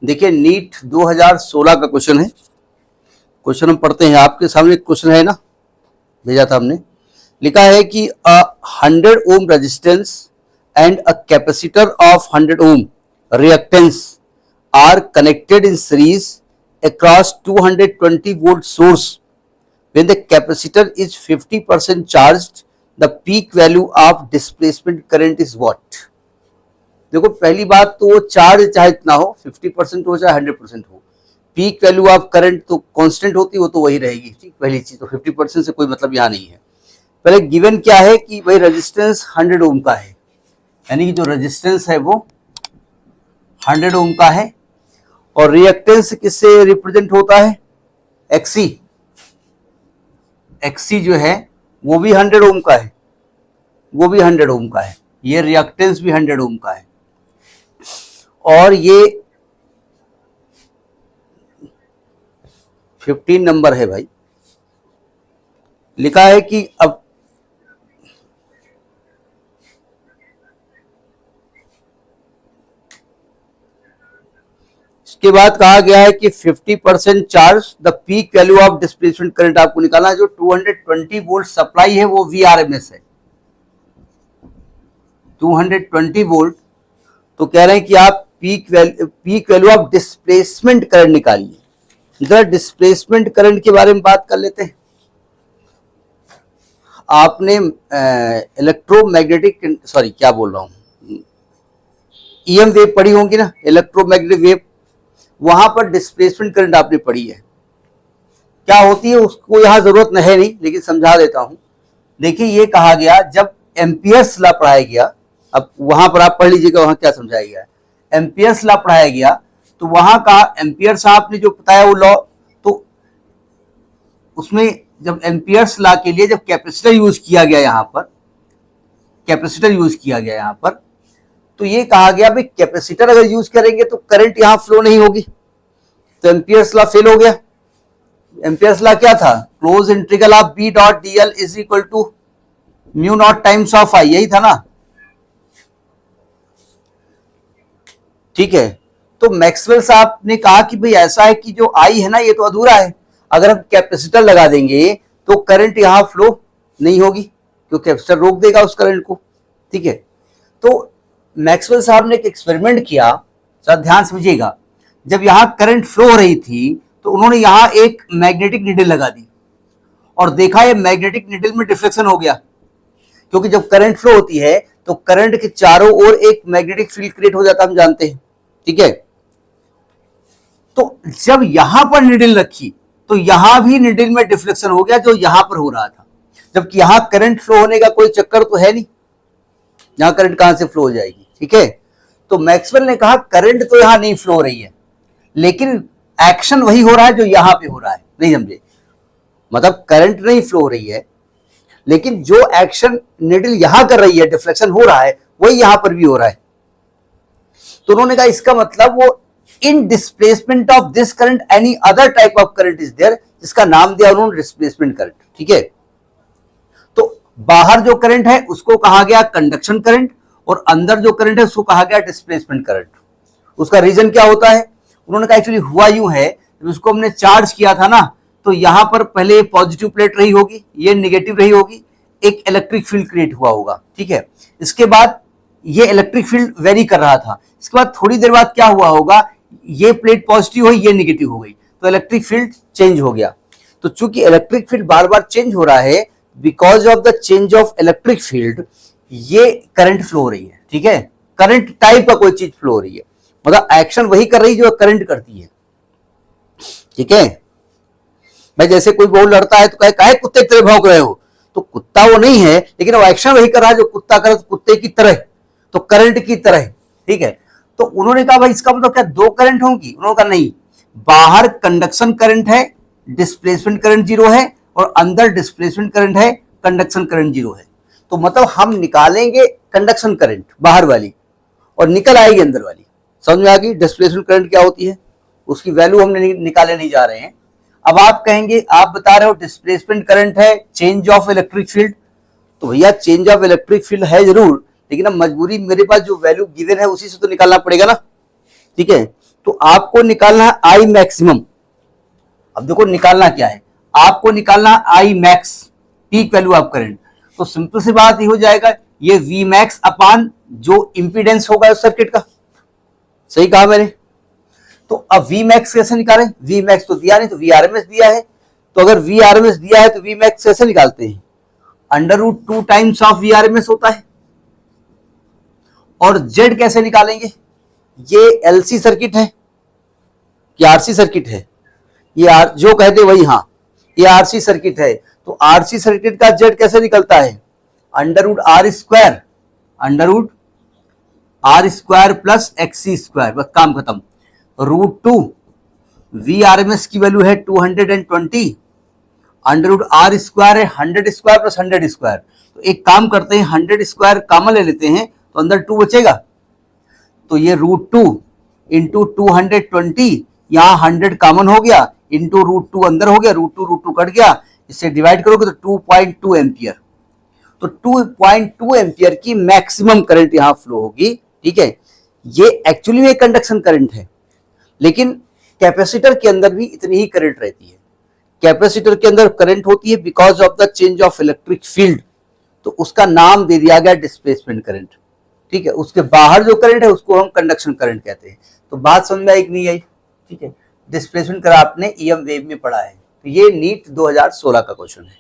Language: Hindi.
देखिए नीट 2016 का क्वेश्चन है। क्वेश्चन हम पढ़ते हैं, आपके सामने क्वेश्चन है ना, भेजा था हमने। लिखा है कि 100 ohm resistance and a capacitor of 100 ohm reactance are connected in series across 220 volt source. When the capacitor is 50% charged, the peak value of displacement current is what? देखो पहली बात तो वो चार्ज चाहे इतना हो, 50% हो चाहे 100% हो, पीक वैल्यू ऑफ करंट तो कांस्टेंट होती, वो तो वही रहेगी। ठीक, पहली चीज तो 50% से कोई मतलब यहाँ नहीं है। पहले गिवन क्या है कि भाई रेजिस्टेंस 100 ओम का है, यानी कि जो रेजिस्टेंस है वो 100 ओम का है, और रिएक्टेंस किससे रिप्रेजेंट होता है? एक्सी। एक्सी जो है वो भी 100 ओम का है, वो भी 100 ओम का है, ये रिएक्टेंस भी 100 ओम का है, और ये 15 नंबर है भाई। लिखा है कि अब इसके बाद कहा गया है कि 50% charge the peak value of displacement current आपको निकालना है। जो 220 वोल्ट सप्लाई है वो VRMS है, 220 वोल्ट। तो कह रहे हैं कि आप peak value of displacement current निकालिए। जरा डिस्प्लेसमेंट करंट के बारे में बात कर लेते हैं। आपने इलेक्ट्रोमैग्नेटिक, सॉरी क्या बोल रहा हूं, EM वेव पढ़ी होंगी ना, इलेक्ट्रोमैग्नेटिक वेव, वहां पर डिस्प्लेसमेंट करंट आपने पढ़ी है। क्या होती है उसको यहां जरूरत है नहीं, लेकिन समझा देता हूं। देखिए ये कहा गया, जब एम्पियर्स लॉ पढ़ाया गया, अब वहां पर आप पढ़ लीजिएगा वहां क्या समझाया गया है। एम्पियर्स लॉ पढ़ाया गया तो वहां का एम्पियर्स आपने जो बताया वो लॉ, तो उसमें जब एम्पियर्स लॉ के लिए जब कैपेसिटर यूज किया गया, यहां पर कैपेसिटर यूज किया गया यहां पर, तो ये कहा गया भाई कैपेसिटर अगर यूज करेंगे तो करंट यहां फ्लो नहीं होगी, तो एम्पियर्स लॉ फेल हो गया। एम्पियर्स लॉ क्या था? Close integral of B dot DL is equal to mu naught times of I, यही था ना। ठीक है, तो मैक्सवेल साहब ने कहा कि भाई ऐसा है कि जो I है ना, ये तो अधूरा है, अगर हम कैपेसिटर लगा देंगे तो करंट यहां फ्लो नहीं होगी, क्योंकि कैपेसिटर रोक देगा उस करंट को। ठीक है, तो मैक्सवेल साहब ने एक एक्सपेरिमेंट किया, सर ध्यान समझिएगा। जब यहां करंट फ्लो हो रही थी तो उन्होंने यहां एक मैग्नेटिक नीडल लगा दी, और देखा ये मैग्नेटिक नीडल में डिफ्लेक्शन हो गया, क्योंकि जब करंट फ्लो होती है तो करंट के चारों ओर एक मैग्नेटिक फील्ड क्रिएट हो जाता, हम जानते हैं। ठीक है, तो जब यहां पर नीडल रखी तो यहां भी नीडल में डिफ्लेक्शन हो गया, जो यहां पर हो रहा था, जबकि यहां करंट फ्लो होने का कोई चक्कर तो है नहीं, यहां करंट कहां से फ्लो हो जाएगी। ठीक है, तो मैक्सवेल ने कहा करंट तो यहां नहीं फ्लो हो रही है, लेकिन एक्शन वही हो रहा है जो यहां पे हो रहा है। नहीं समझे? मतलब करंट नहीं फ्लो हो रही है, लेकिन जो एक्शन नीडल यहां कर रही है, डिफ्लेक्शन हो रहा है, वही यहां पर भी हो रहा है। तो उन्होंने कहा इसका मतलब वो in displacement of this current any other type of current is there, जिसका नाम दिया उन्होंने डिस्प्लेसमेंट करंट। ठीक है, तो बाहर जो करंट है उसको कहा गया कंडक्शन करंट, और अंदर जो करंट है उसको कहा गया डिस्प्लेसमेंट करंट। उसका रीजन क्या होता है? उन्होंने कहा एक्चुअली हुआ यूं है, जब उसको हमने चार्ज किया था ना, तो यहां पर पहले पॉजिटिव प्लेट रही होगी, ये नेगेटिव रही होगी, एक इलेक्ट्रिक फील्ड क्रिएट हुआ होगा। ठीक है, इसके बाद ये इलेक्ट्रिक फील्ड वेरी कर रहा था, इसके बाद थोड़ी देर बाद क्या हुआ होगा, ये प्लेट पॉजिटिव हुई, ये नेगेटिव हो गई, तो इलेक्ट्रिक फील्ड चेंज हो गया। तो चूंकि इलेक्ट्रिक फील्ड बार बार चेंज हो रहा है, because of the change of electric field ये करंट फ्लो हो रही है। ठीक है, करंट टाइप का कोई चीज फ्लो हो रही है, मतलब एक्शन वही कर रही है जो करंट करती है। ठीक है भाई, जैसे कोई बहु लड़ता है तो कहे कुत्ते की तरह भौंक रहे हो, तो कुत्ता वो नहीं है, लेकिन वो एक्शन वही कर रहा है जो कुत्ता करे, तो कुत्ते की तरह, तो करंट की तरह। ठीक है, तो उन्होंने कहा भाई इसका मतलब क्या दो करंट होंगी? उन्होंने कहा नहीं, बाहर कंडक्शन करंट है, डिस्प्लेसमेंट करंट जीरो है, और अंदर डिस्प्लेसमेंट करंट है, कंडक्शन करंट जीरो है। तो मतलब हम निकालेंगे कंडक्शन करंट बाहर वाली, और निकल आएगी अंदर वाली। समझ में आ गई डिस्प्लेसमेंट करंट क्या होती है? उसकी वैल्यू हमने निकाले नहीं जा रहे हैं। अब आप कहेंगे, आप बता रहे हो डिस्प्लेसमेंट करंट है चेंज ऑफ इलेक्ट्रिक फील्ड, तो भैया चेंज ऑफ इलेक्ट्रिक फील्ड है जरूर, लेकिन अब मजबूरी मेरे पास जो वैल्यू गिवन है उसी से तो निकालना पड़ेगा ना। ठीक है, तो आपको निकालना है आई मैक्सिमम। अब देखो निकालना क्या है, आपको निकालना I max, peak value of current. तो सिंपल सी बात ही हो जाएगा, ये वी मैक्स अपान जो इंपीडेंस होगा उस सर्किट का। सही कहा मैंने। तो अब वी मैक्स कैसे निकालें, वी मैक्स तो दिया नहीं, तो वी आर एम एस दिया है। तो अगर वी आर एम एस दिया है तो वी मैक्स कैसे निकालते हैं, √2 times of V R M S होता है। और जेड कैसे निकालेंगे, ये एलसी सर्किट है कि आरसी सर्किट है, ये जो कहते वही, हाँ ये आरसी सर्किट है। तो आरसी सर्किट का जेड कैसे निकलता है, √r², √r² plus XC square, बस काम खत्म। √2 वी आर एम एस की वैल्यू है 220, √r² है 100² प्लस 100²। तो एक काम करते हैं, 100² कॉमन ले लेते हैं तो अंदर 2 बचेगा। तो ये √2 इंटू 220, यहां 100 कॉमन हो गया, इंटू √2 अंदर हो गया, √2 कट गया, इससे डिवाइड करोगे तो 2.2 एम्पियर। तो 2.2 एम्पियर की मैक्सिमम करंट यहां फ्लो होगी। ठीक है, ये एक्चुअली में कंडक्शन करंट है, लेकिन कैपेसिटर के अंदर भी इतनी ही करंट रहती है। कैपेसिटर के अंदर करंट होती है because of the change of electric field, तो उसका नाम दे दिया गया डिस्प्लेसमेंट करंट। ठीक है, उसके बाहर जो करंट है उसको हम कंडक्शन करंट कहते हैं। तो बात समझ में आई कि नहीं आई। ठीक है, डिस्प्लेसमेंट करंट आपने ईएम वेव में पढ़ा है, तो ये नीट 2016 का क्वेश्चन है।